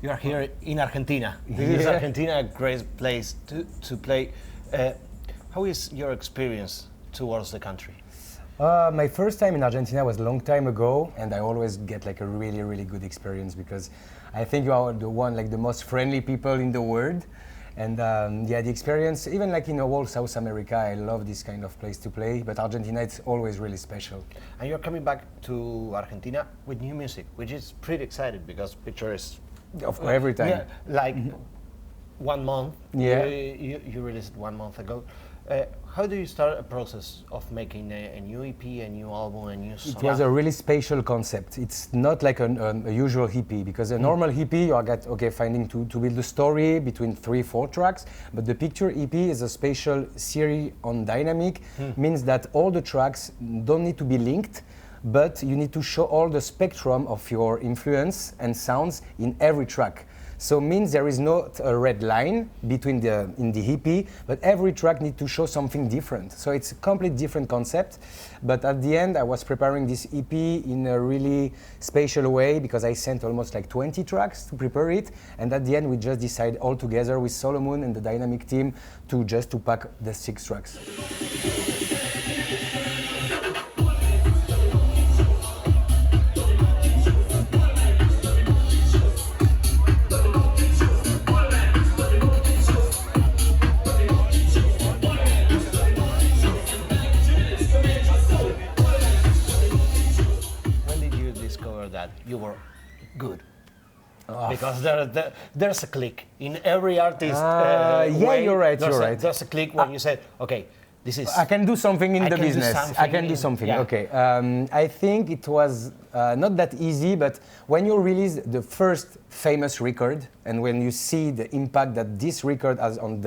You're here in Argentina. This is Argentina, a great place to play. How is your experience towards the country? My first time in Argentina was a long time ago, and I always get like a really, really good experience because I think you are the most friendly people in the world. And the experience, even like in all South America, I love this kind of place to play, but Argentina, it's always really special. And you're coming back to Argentina with new music, which is pretty exciting because picture is... Of course, every time. Yeah, like 1 month. Yeah. You released 1 month ago. How do you start a process of making a new EP, a new album, a new song? It was a really spatial concept. It's not like a usual EP, because a normal EP you are finding to build a story between 3-4 tracks, but the picture EP is a spatial series on dynamic, means that all the tracks don't need to be linked, but you need to show all the spectrum of your influence and sounds in every track. So means there is not a red line between in the EP, but every track needs to show something different. So it's a completely different concept. But at the end, I was preparing this EP in a really spatial way because I sent almost like 20 tracks to prepare it. And at the end, we just decided all together with Solomon and the dynamic team to pack the 6 tracks. You were good because there's a click in every artist. Way, you're right. There's a click when you say, "Okay, this is." I can do something in the business. I can do something. Yeah. Okay. I think it was not that easy, but when you release the first famous record, and when you see the impact that this record has on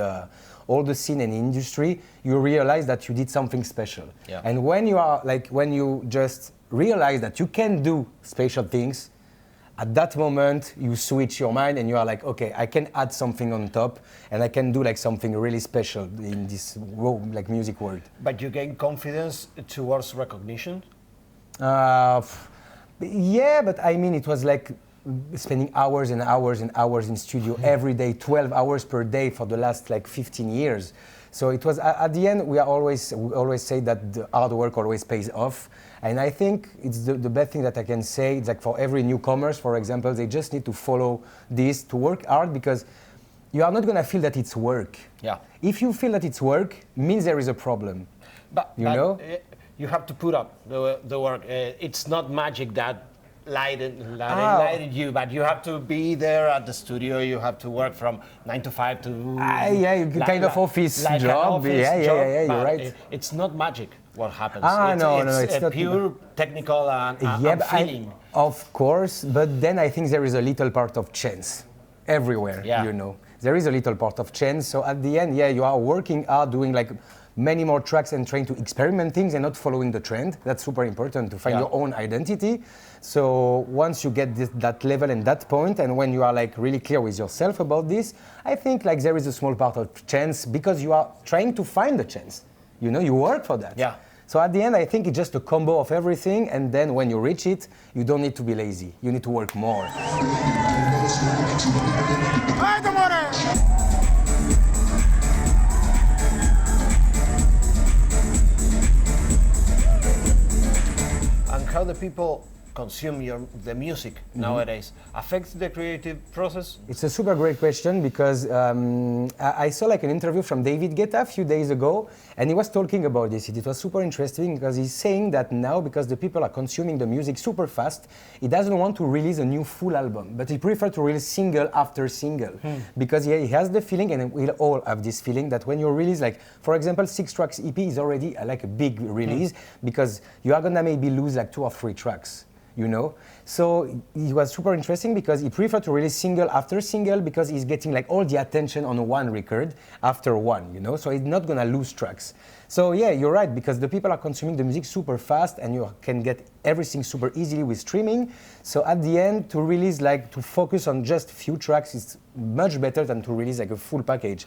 all the scene and industry, you realize that you did something special. Yeah. And when you just realize that you can do special things, at that moment you switch your mind and you are like, okay, I can add something on top and I can do like something really special in this like music world. But you gain confidence towards recognition? Yeah, but I mean it was like spending hours and hours and hours in studio every day, 12 hours per day for the last like 15 years. So it was, at the end, we always say that the hard work always pays off. And I think it's the best thing that I can say. It's like for every newcomers, for example, they just need to follow this, to work hard, because you are not going to feel that it's work. Yeah. If you feel that it's work, means there is a problem. But you have to put up the work. It's not magic that lighted you, but you have to be there at the studio. You have to work from 9 to 5 to kind of office like job. Yeah, you're right. It's not magic what happens. It's not pure technical and feeling. Of course, but then I think there is a little part of chance everywhere. Yeah. You know, there is a little part of chance. So at the end, you are working hard, doing like many more tracks and trying to experiment things and not following the trend. That's super important to find your own identity. So once you get that level and that point, and when you are like really clear with yourself about this, I think like there is a small part of chance because you are trying to find the chance. You know, you work for that. Yeah. So at the end, I think it's just a combo of everything, and then when you reach it, you don't need to be lazy. You need to work more. How the people consume the music nowadays affects the creative process? It's a super great question because I saw like an interview from David Guetta a few days ago, and he was talking about this. It was super interesting because he's saying that now, because the people are consuming the music super fast, he doesn't want to release a new full album, but he prefers to release single after single because he has the feeling, and we'll all have this feeling, that when you release, like for example, 6 tracks EP is already like a big release because you are gonna maybe lose like 2 or 3 tracks. You know, so it was super interesting because he preferred to release single after single because he's getting like all the attention on one record after one, you know, so he's not gonna lose tracks. So yeah, you're right, because the people are consuming the music super fast and you can get everything super easily with streaming. So at the end, to release to focus on just few tracks is much better than to release like a full package.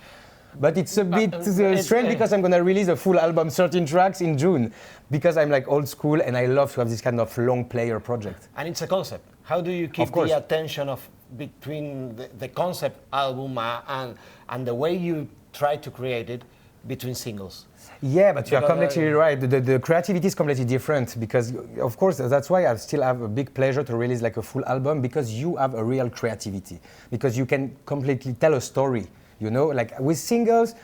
But it's a bit strange because I'm going to release a full album, 13 tracks in June, because I'm like old school and I love to have this kind of long player project. And it's a concept. How do you keep the attention of between the concept album and the way you try to create it between singles. Yeah, but you're completely right. The creativity is completely different because, of course, that's why I still have a big pleasure to release like a full album, because you have a real creativity, because you can completely tell a story, you know? Like with singles,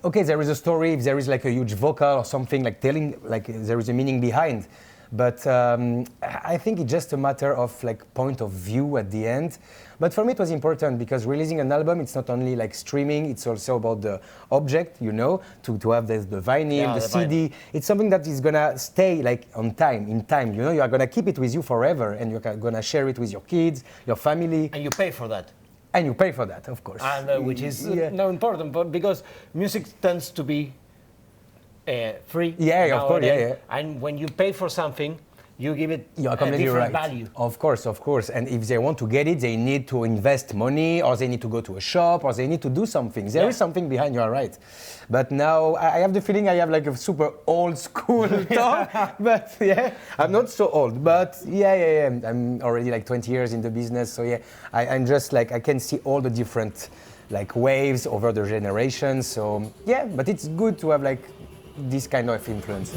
okay, there is a story, if there is like a huge vocal or something, like telling, like there is a meaning behind. But I think it's just a matter of like point of view at the end. But for me it was important because releasing an album, it's not only like streaming, it's also about the object, you know, to have the vinyl, the CD. It's something that is gonna stay like in time, you know, you are gonna keep it with you forever and you're gonna share it with your kids, your family. And you pay for that. And you pay for that, of course. And which is now important, but because music tends to be free. Yeah, of course, yeah. And when you pay for something, you give it a different value. Of course. And if they want to get it, they need to invest money, or they need to go to a shop, or they need to do something. There is something behind, you are right. But now I have the feeling I have like a super old school talk. But yeah, I'm not so old. But yeah. I'm already like 20 years in the business. So yeah, I'm just like, I can see all the different like waves over the generations. So yeah, but it's good to have like this kind of influence.